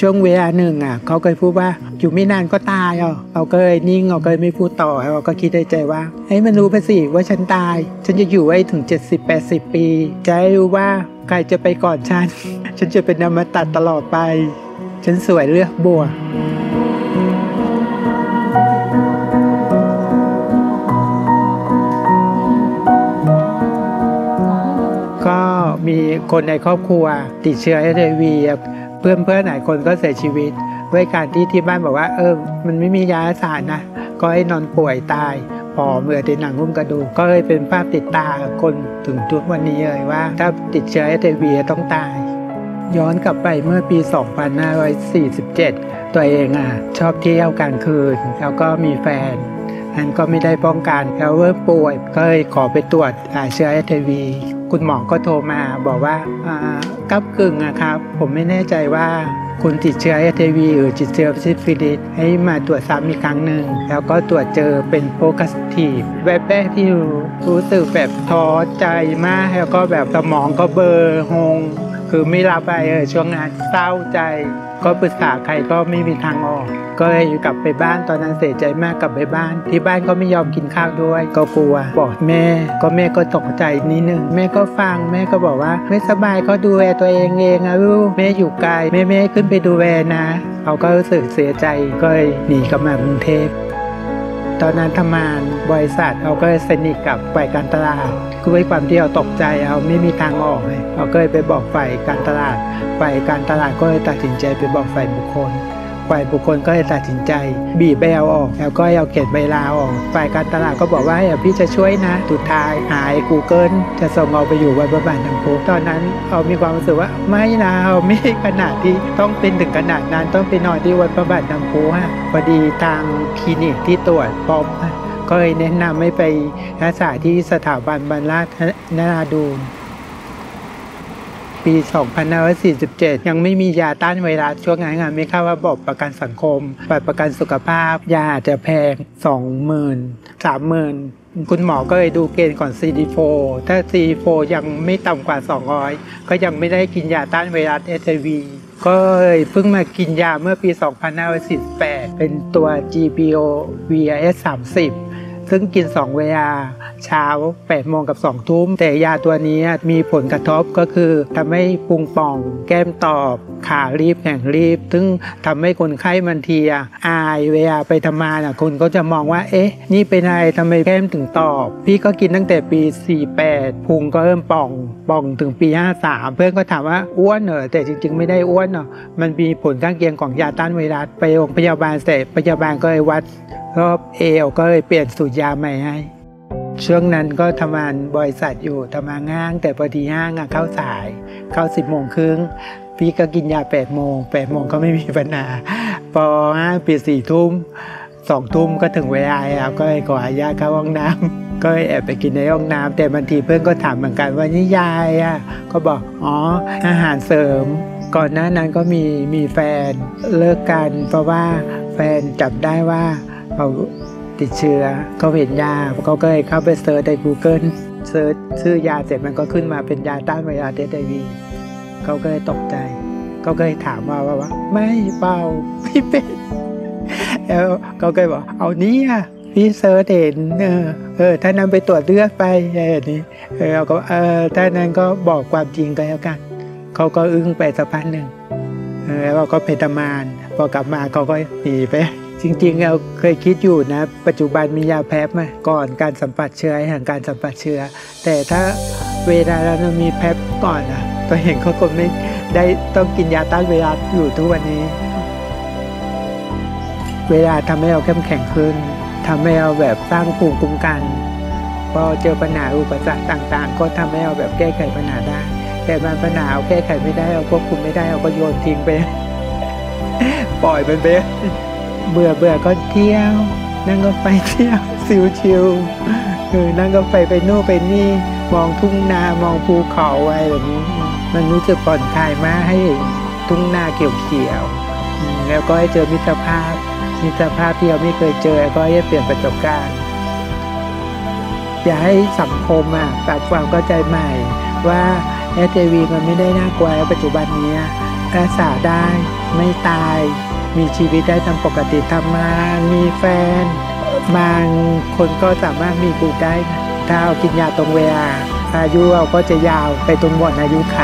ช่วงเวลาหนึ่งเขาเคยพูดว่าอยู่ไม่นานก็ตายเขาก็เลยนิ่งเขาก็เลยไม่พูดต่อเขาก็คิดในใจว่าให้มันรู้ไปสิว่าฉันตายฉันจะอยู่ไว้ถึง70-80 ปีจะให้รู้ว่าใครจะไปก่อนฉัน ฉันจะเป็นอมตะตลอดไปฉันสวยเลือกบัวก็มีคนในครอบครัวติดเชื้อ HIV เพื่อนหลายคนก็เสียชีวิตด้วยการที่บ้านบอกว่ามันไม่มียารักษานะก็ให้นอนป่วยตายผอมเหลือแต่หนังหุ้มกระดูกก็เลยเป็นภาพติดตาคนถึงทุกวันนี้เลยว่าถ้าติดเชื้อ HIV ต้องตายย้อนกลับไปเมื่อปี 2547 ตัวเองชอบเที่ยวกลางคืนแล้วก็มีแฟนนั้นก็ไม่ได้ป้องกันแล้วเริ่มป่วยก็เลยขอไปตรวจเชื้อ HIV คุณหมอก็โทรมาบอกว่าก้ำกึ่งครับผมไม่แน่ใจว่าคุณติดเชื้อ HIV หรือติดเชื้อซิฟิลิสให้มาตรวจซ้ำอีกครั้งหนึ่งแล้วก็ตรวจเจอเป็นโพซิทีฟแบบแรกที่รู้สึกแบบท้อใจมากแล้วก็แบบสมองก็เบลอ งคือไม่รับไปช่วงนั้นเศร้าใจก็ปรึกษาใครก็ไม่มีทางออกก็เลยกลับไปบ้านตอนนั้นเสียใจมากกลับไปบ้านที่บ้านก็ไม่ยอมกินข้าวด้วยก็กลัวบอกแม่ก็ตกใจนิดนึงแม่ก็ฟังแม่ก็บอกว่าไม่สบายก็ดูแลตัวเองนะลูกแม่อยู่ไกลแม่ขึ้นไปดูแลนะเขาก็รู้สึกเสียใจก็เลยหนีกลับมากรุงเทพตอนนั้นทำงานบริษัทเขาก็สนิทกับฝ่ายการตลาดคือด้วยความที่เราตกใจเราไม่มีทางออกเลยเราก็เลยไปบอกฝ่ายการตลาดก็เลยตัดสินใจไปบอกฝ่ายบุคคลก็เลยตัดสินใจบีบใบเอาออกแล้วก็เอาเขียนใบลาออกฝ่ายการตลาดก็บอกว่าพี่จะช่วยนะสุดท้ายหาย Google จะส่งเราไปอยู่วัดพระบาทน้ำพุตอนนั้นเรามีความรู้สึกว่าไม่นะเราไม่ขนาดที่ต้องเป็นถึงขนาดนั้นต้องไปนอนที่วัดพระบาทน้ำพุพอดีทางคลินิกที่ตรวจพบก็เลยแนะนำให้ไปรักษาที่สถาบันบรรลัดนาราดูนปี 2547 ยังไม่มียาต้านไวรัสช่วงนั้นไม่เข้าระบบประกันสังคมบัตรประกันสุขภาพยาจะแพง 20,000 30,000 คุณหมอก็เลยดูเกณฑ์ก่อน CD4 ถ้า CD4 ยังไม่ต่ำกว่า 200 ก็ยังไม่ได้กินยาต้านไวรัส HIV ก็เลยเพิ่งมากินยาเมื่อปี 2548 เป็นตัว GPO VIS 30 ซึ่งกิน2เวลาเช้า 8 โมงกับ 2 ทุ่มแต่ยาตัวนี้มีผลกระทบก็คือทำให้พุงป่องแก้มตอบขารีบแข็งรีบซึ่งทำให้คนไข้มันทีอายเวลาไปทำงานคนก็จะมองว่านี่เป็นอะไรทำไมแก้มถึงตอบพี่ก็กินตั้งแต่ปี 48 พุงก็เริ่มป่องถึงปี 53 เพื่อนก็ถามว่าอ้วนเหรอแต่จริงๆไม่ได้อ้วนหรอกมันมีผลข้างเคียงของยาต้านไวรัสไปโรงพยาบาลเสร็จพยาบาลก็เลยวัดรอบเอวก็เลยเปลี่ยนสูตรยาใหม่ให้ช่วงนั้นก็ทำงานบริษัทอยู่ทำงานห้างแต่พอดีห้างเข้าสายเข้า 10 โมงครึ่งพี่ก็กินยา 8 โมงก็ไม่มีปัญหาพอห้างปิด 4 ทุ่ม 2 ทุ่มก็ถึงเวลาแล้วก็เลยขออนุญาตเข้าห้องน้ำก็แอบไปกินในห้องน้ำแต่บางทีเพื่อนก็ถามเหมือนกันว่านี่ยายก็บอกอาหารเสริมก่อนหน้านั้นก็มีแฟนเลิกกันเพราะว่าแฟนจับได้ว่าเขาติดเชื้อเขาเห็นยาเขาก็เลยเข้าไปเซิร์ชใน Google เซิร์ชชื่อยาเสร็จมันก็ขึ้นมาเป็นยาต้านไวรัส HIV เขาก็เลยตกใจเขาก็เลยถามว่าไม่เปล่าไม่เป็นแล้วเขาก็เลยบอกเอานี้พี่เซิร์ชเห็นถ้านั้นไปตรวจเลือดไปอย่างนี้เราก็ถ้านั้นก็บอกความจริงกันแล้วกันเขาก็อึ้งไปสักพักหนึ่งแล้วเราก็ไปทำงานพอกลับมาเขาก็หนีไปจริงๆเราเคยคิดอยู่นะปัจจุบันมียาแพปไหมก่อนการสัมผัสเชื้อห่างการสัมผัสเชื้อแต่ถ้าเวลาเรามีแพปก่อนตัวเองเขาคงไม่ได้ต้องกินยาต้านไวรัสอยู่ทุกวันนี้เวลาทำให้เราเข้มแข็งขึ้นทำให้เราแบบสร้างภูมิคุ้มกันพอเจอปัญหาอุปสรรคต่างๆก็ทำให้เราแบบแก้ไขปัญหาได้แต่บางปัญหาเราแก้ไขไม่ได้เราควบคุมไม่ได้เราก็โยนทิ้งไป ปล่อยมันไปเบื่อก็เที่ยวนั่งก็ไปเที่ยวชิวๆนั่งก็ไปนู่นไปนี่มองทุ่งนามองภูเขาอะไรแบบนี้มันรู้สึกผ่อนคลายมากให้ทุ่งนาเขียวๆแล้วก็ให้เจอมิตรภาพที่เราไม่เคยเจอก็ให้เปลี่ยนประสบการณ์อยากให้สังคมปรับความเข้าใจใหม่ว่า HIV มันไม่ได้น่ากลัวปัจจุบันนี้ รักษาได้ไม่ตายมีชีวิตได้ตามปกติทำงานมีแฟนบางคนก็สามารถมีบุตรได้นะถ้าเอากินยาตรงเวลาอายุเราก็จะยาวไปตรงหมดอายุไข